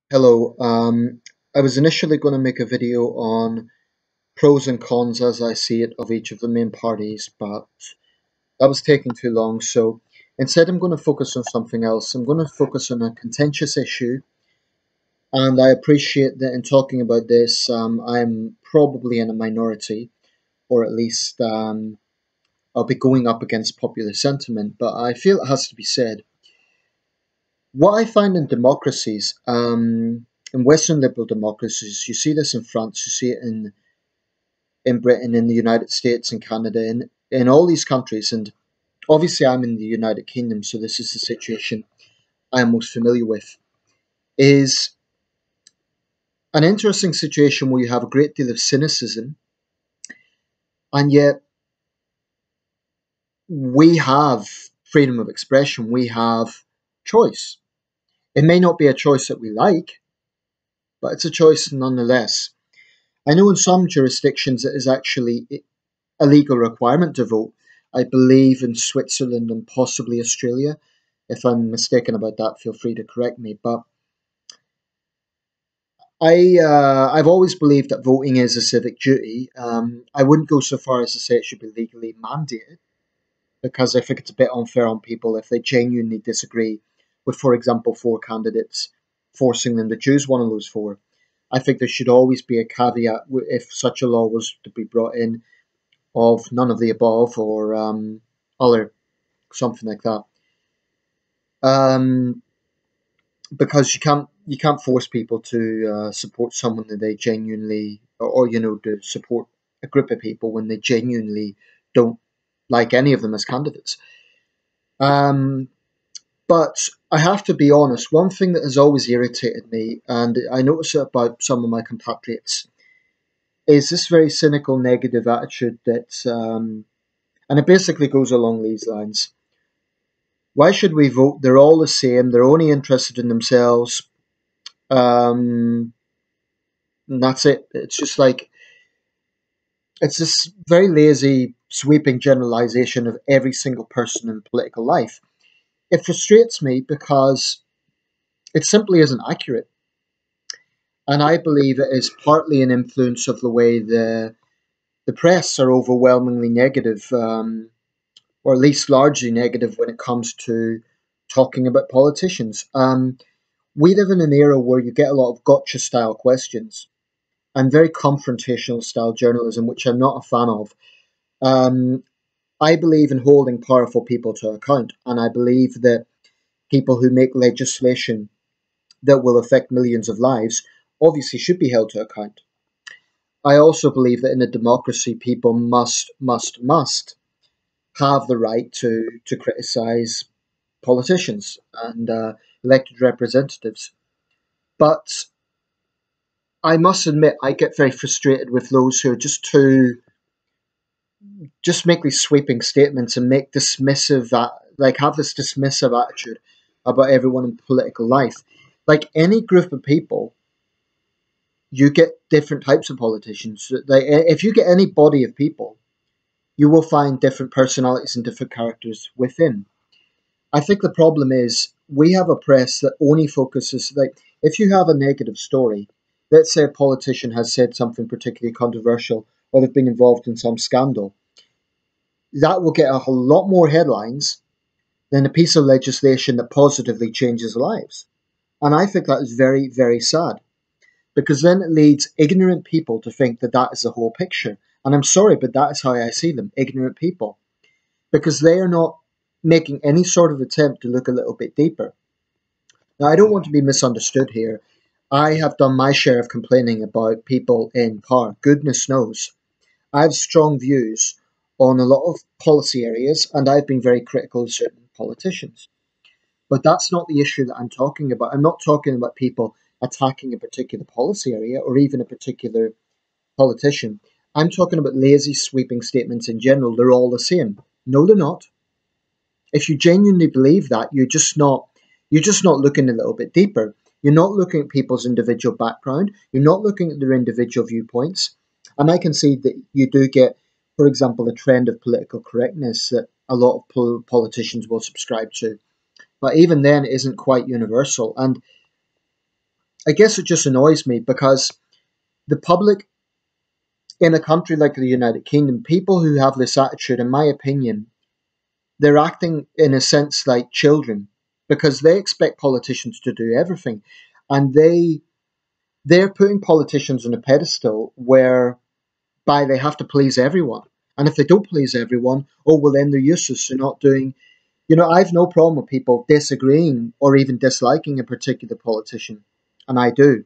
Hello. I was initially going to make a video on pros and cons as I see it of each of the main parties, but that was taking too long. So instead, I'm going to focus on something else. I'm going to focus on a contentious issue, and I appreciate that in talking about this, I'm probably in a minority, or at least I'll be going up against popular sentiment, but I feel it has to be said. What I find in democracies, in Western liberal democracies, you see this in France, you see it in Britain, in the United States, in Canada, in all these countries, and obviously I'm in the United Kingdom, so this is the situation I am most familiar with, is an interesting situation where you have a great deal of cynicism, and yet we have freedom of expression, we have choice. It may not be a choice that we like, but it's a choice nonetheless. I know in some jurisdictions it is actually a legal requirement to vote. I believe in Switzerland and possibly Australia. If I'm mistaken about that, feel free to correct me. But I've always believed that voting is a civic duty. I wouldn't go so far as to say it should be legally mandated because I think it's a bit unfair on people if they genuinely disagree with, for example, four candidates, forcing them to choose one of those four. I think there should always be a caveat if such a law was to be brought in of none of the above or other something like that. Um, because you can't force people to support someone that they genuinely or to support a group of people when they genuinely don't like any of them as candidates. Um, but I have to be honest. One thing that has always irritated me, and I notice it about some of my compatriots, is this very cynical, negative attitude that, and it basically goes along these lines. Why should we vote? They're all the same. They're only interested in themselves. Um, and that's it. It's just like it's this very lazy, sweeping generalization of every single person in political life. It frustrates me because it simply isn't accurate, and I believe it is partly an influence of the way the press are overwhelmingly negative, or at least largely negative when it comes to talking about politicians. We live in an era where you get a lot of gotcha style questions and very confrontational style journalism, which I'm not a fan of. Um, I believe in holding powerful people to account, and I believe that people who make legislation that will affect millions of lives obviously should be held to account. I also believe that in a democracy, people must have the right to criticize politicians and elected representatives. But I must admit, I get very frustrated with those who are just make these sweeping statements and make dismissive like have this dismissive attitude about everyone in political life. Like any group of people, you get different types of politicians. Like if you get any body of people, you will find different personalities and different characters within. I think the problem is we have a press that only focuses like if you have a negative story, let's say a politician has said something particularly controversial or they've been involved in some scandal, that will get a whole lot more headlines than a piece of legislation that positively changes lives. And I think that is very, very sad because then it leads ignorant people to think that that is the whole picture. And I'm sorry, but that is how I see them, ignorant people, because they are not making any sort of attempt to look a little bit deeper. Now, I don't want to be misunderstood here. I have done my share of complaining about people in power, goodness knows. I have strong views on a lot of policy areas, and I've been very critical of certain politicians. But that's not the issue that I'm talking about. I'm not talking about people attacking a particular policy area or even a particular politician. I'm talking about lazy, sweeping statements in general. They're all the same. No, they're not. If you genuinely believe that, you're just not looking a little bit deeper. You're not looking at people's individual background. You're not looking at their individual viewpoints. And I can see that you do get, for example, a trend of political correctness that a lot of politicians will subscribe to. But even then, it isn't quite universal. And I guess it just annoys me because the public in a country like the United Kingdom, people who have this attitude, in my opinion, they're acting in a sense like children because they expect politicians to do everything, and they're putting politicians on a pedestal whereby they have to please everyone. And if they don't please everyone, oh well, then they're useless. They're not doing. I've no problem with people disagreeing or even disliking a particular politician, and I do.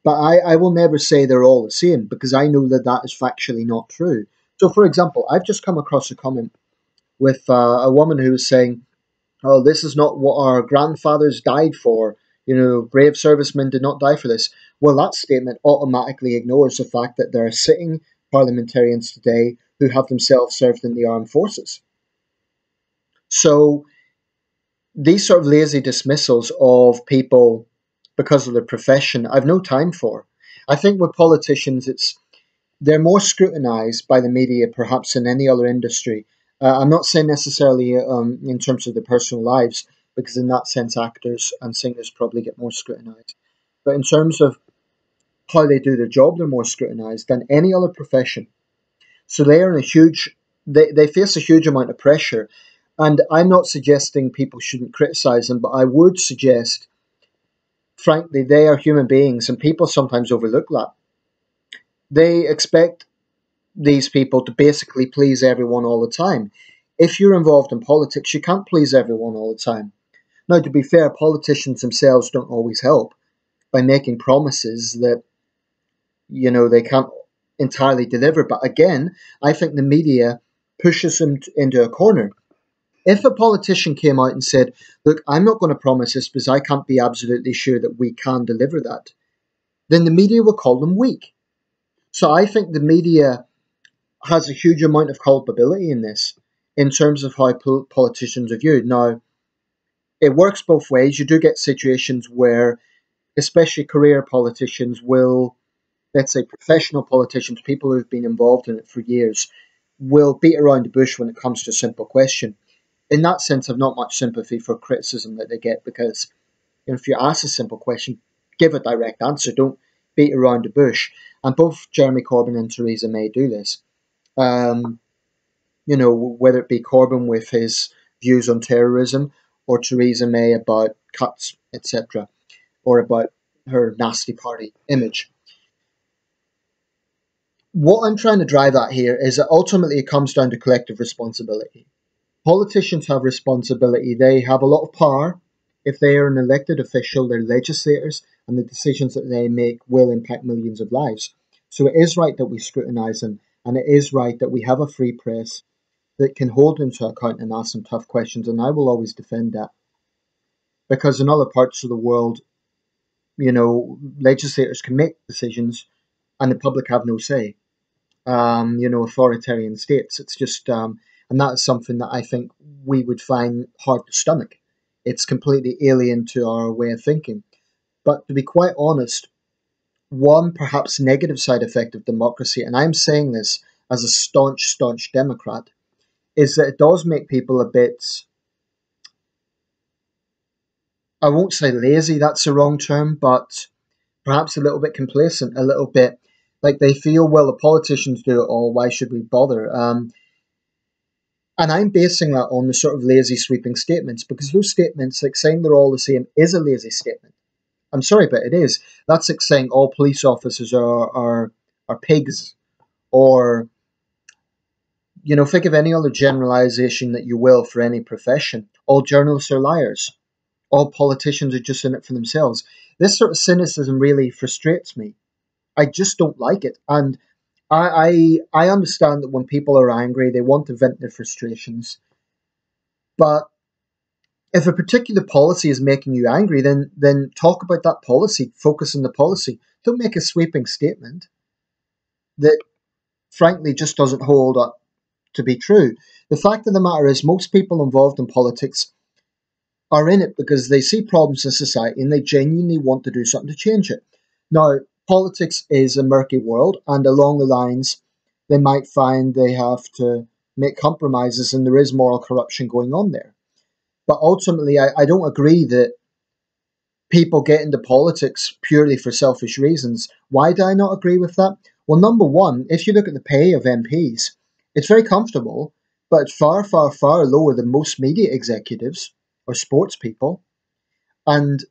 But I will never say they're all the same because I know that that is factually not true. So, for example, I've just come across a comment with a woman who was saying, "Oh, this is not what our grandfathers died for. Brave servicemen did not die for this." Well, that statement automatically ignores the fact that there are sitting parliamentarians today who have themselves served in the armed forces. So these sort of lazy dismissals of people because of their profession, I've no time for. I think with politicians, they're more scrutinized by the media perhaps than any other industry. I'm not saying necessarily in terms of their personal lives, because in that sense, actors and singers probably get more scrutinized. But in terms of how they do their job, they're more scrutinized than any other profession. So they are in a they face a huge amount of pressure. And I'm not suggesting people shouldn't criticize them, but I would suggest, frankly, they are human beings, and people sometimes overlook that. They expect these people to basically please everyone all the time. If you're involved in politics, you can't please everyone all the time. Now, to be fair, politicians themselves don't always help by making promises that they can't entirely deliver. But again, I think the media pushes them into a corner. If a politician came out and said, "Look, I'm not going to promise this because I can't be absolutely sure that we can deliver that," then the media will call them weak. So I think the media has a huge amount of culpability in this, in terms of how politicians are viewed. Now, it works both ways. You do get situations where, especially career politicians, let's say professional politicians, people who've been involved in it for years, will beat around the bush when it comes to a simple question. In that sense, I've not much sympathy for criticism that they get because if you ask a simple question, give a direct answer. Don't beat around the bush. And both Jeremy Corbyn and Theresa May do this. Um, whether it be Corbyn with his views on terrorism or Theresa May about cuts, etc., or about her nasty party image. What I'm trying to drive at here is that ultimately it comes down to collective responsibility. Politicians have responsibility. They have a lot of power. If they are an elected official, they're legislators, and the decisions that they make will impact millions of lives. So it is right that we scrutinise them, and it is right that we have a free press that can hold them to account and ask them tough questions. And I will always defend that because in other parts of the world, legislators can make decisions and the public have no say. Authoritarian states. It's just, and that is something that I think we would find hard to stomach. It's completely alien to our way of thinking. But to be quite honest, one perhaps negative side effect of democracy, and I'm saying this as a staunch Democrat, is that it does make people a bit, I won't say lazy, that's the wrong term, but perhaps a little bit complacent, a little bit like they feel, well, the politicians do it all, why should we bother? And I'm basing that on the sort of lazy sweeping statements because those statements, like saying they're all the same, is a lazy statement. I'm sorry, but it is. That's like saying all police officers are pigs, or think of any other generalization that you will for any profession. All journalists are liars. All politicians are just in it for themselves. This sort of cynicism really frustrates me. I just don't like it, and I understand that when people are angry, they want to vent their frustrations, but if a particular policy is making you angry, then talk about that policy, focus on the policy. Don't make a sweeping statement that frankly just doesn't hold up to be true. The fact of the matter is most people involved in politics are in it because they see problems in society and they genuinely want to do something to change it. Now, politics is a murky world, and along the lines they might find they have to make compromises and there is moral corruption going on there. But ultimately, I don't agree that people get into politics purely for selfish reasons. Why do I not agree with that? Well, number one, if you look at the pay of MPs, it's very comfortable, but it's far, far, far lower than most media executives or sports people. And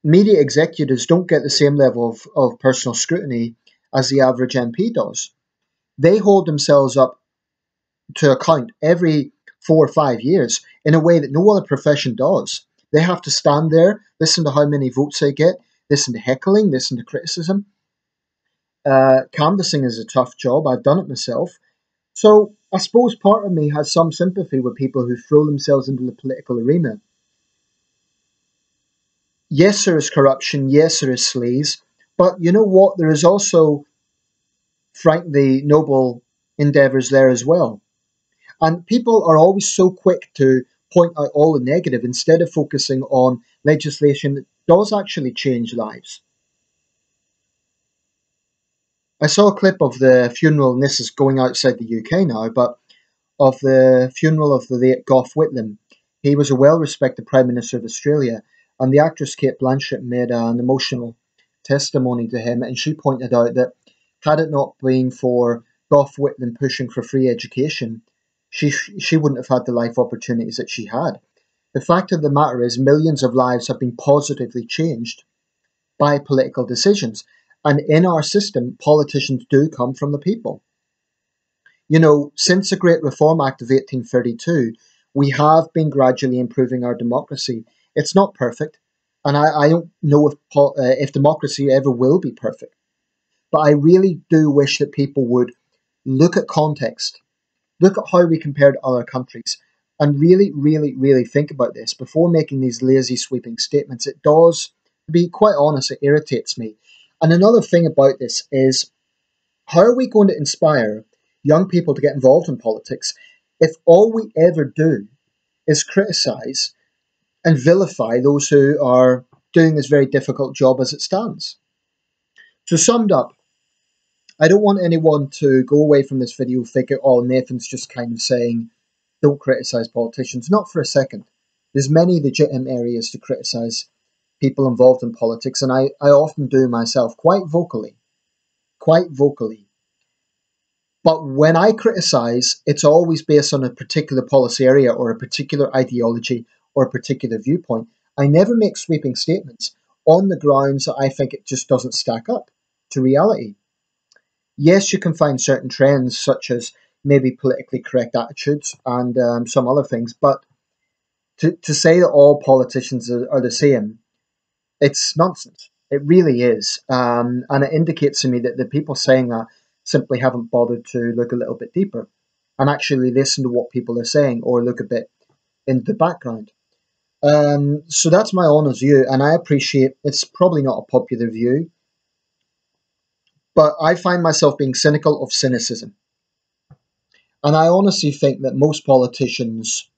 media executives don't get the same level of personal scrutiny as the average MP does. They hold themselves up to account every 4 or 5 years in a way that no other profession does. They have to stand there, listen to how many votes they get, listen to heckling, listen to criticism. Canvassing is a tough job. I've done it myself. So I suppose part of me has some sympathy with people who throw themselves into the political arena. Yes, there is corruption. Yes, there is sleaze. But you know what? There is also, frankly, noble endeavours there as well. And people are always so quick to point out all the negative instead of focusing on legislation that does actually change lives. I saw a clip of the funeral, and this is going outside the UK now, but of the funeral of the late Gough Whitlam. He was a well respected Prime Minister of Australia, and the actress Kate Blanchett made an emotional testimony to him, and she pointed out that had it not been for Gough Whitlam pushing for free education, she wouldn't have had the life opportunities that she had. The fact of the matter is, millions of lives have been positively changed by political decisions. And in our system, politicians do come from the people. You know, since the Great Reform Act of 1832, we have been gradually improving our democracy. It's not perfect, and I don't know if democracy ever will be perfect. But I really do wish that people would look at context, look at how we compare to other countries, and really, really, really think about this before making these lazy, sweeping statements. It does, to be quite honest, it irritates me. And another thing about this is, how are we going to inspire young people to get involved in politics if all we ever do is criticise and vilify those who are doing this very difficult job as it stands? So, summed up, I don't want anyone to go away from this video thinking, oh, Nathan's just kind of saying, don't criticise politicians. Not for a second. There's many legitimate areas to criticise people involved in politics, and I often do myself quite vocally. Quite vocally. But when I criticise, it's always based on a particular policy area or a particular ideology or a particular viewpoint. I never make sweeping statements on the grounds that I think it just doesn't stack up to reality. Yes, you can find certain trends, such as maybe politically correct attitudes and some other things, but to say that all politicians are the same, it's nonsense. It really is. And it indicates to me that the people saying that simply haven't bothered to look a little bit deeper and actually listen to what people are saying or look a bit into the background. So that's my honest view, and I appreciate it's probably not a popular view, but I find myself being cynical of cynicism. And I honestly think that most politicians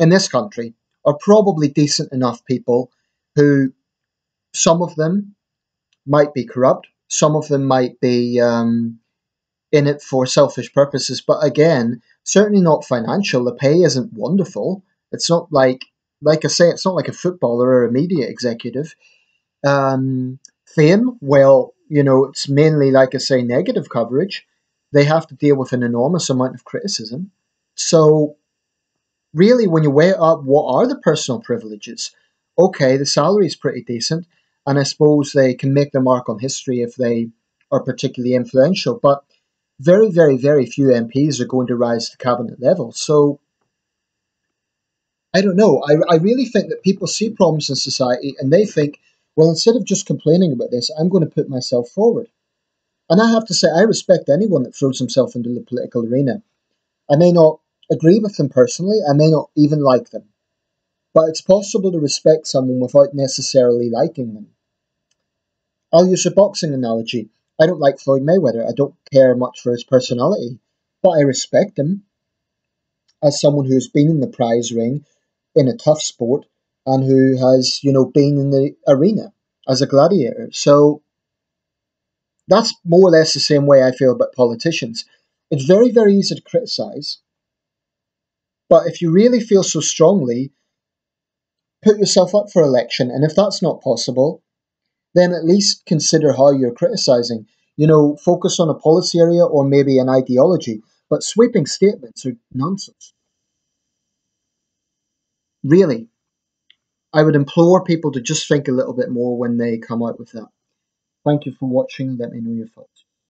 in this country are probably decent enough people who, some of them might be corrupt, some of them might be in it for selfish purposes, but again, certainly not financial. The pay isn't wonderful. It's not like I say, it's not like a footballer or a media executive. Fame, well, you know, it's mainly, like I say, negative coverage. They have to deal with an enormous amount of criticism. So really, when you weigh it up, what are the personal privileges? Okay, the salary is pretty decent, and I suppose they can make their mark on history if they are particularly influential, but very, very, very few MPs are going to rise to cabinet level. So I don't know. I really think that people see problems in society and they think, well, instead of just complaining about this, I'm going to put myself forward. And I have to say, I respect anyone that throws himself into the political arena. I may not agree with them personally, I may not even like them. But it's possible to respect someone without necessarily liking them. I'll use a boxing analogy. I don't like Floyd Mayweather. I don't care much for his personality, but I respect him as someone who's been in the prize ring in a tough sport and who has, you know, been in the arena as a gladiator. So that's more or less the same way I feel about politicians. It's very, very easy to criticize, but if you really feel so strongly, put yourself up for election. And if that's not possible, then at least consider how you're criticizing. Focus on a policy area or maybe an ideology. But sweeping statements are nonsense. Really, I would implore people to just think a little bit more when they come out with that. Thank you for watching. Let me know your thoughts.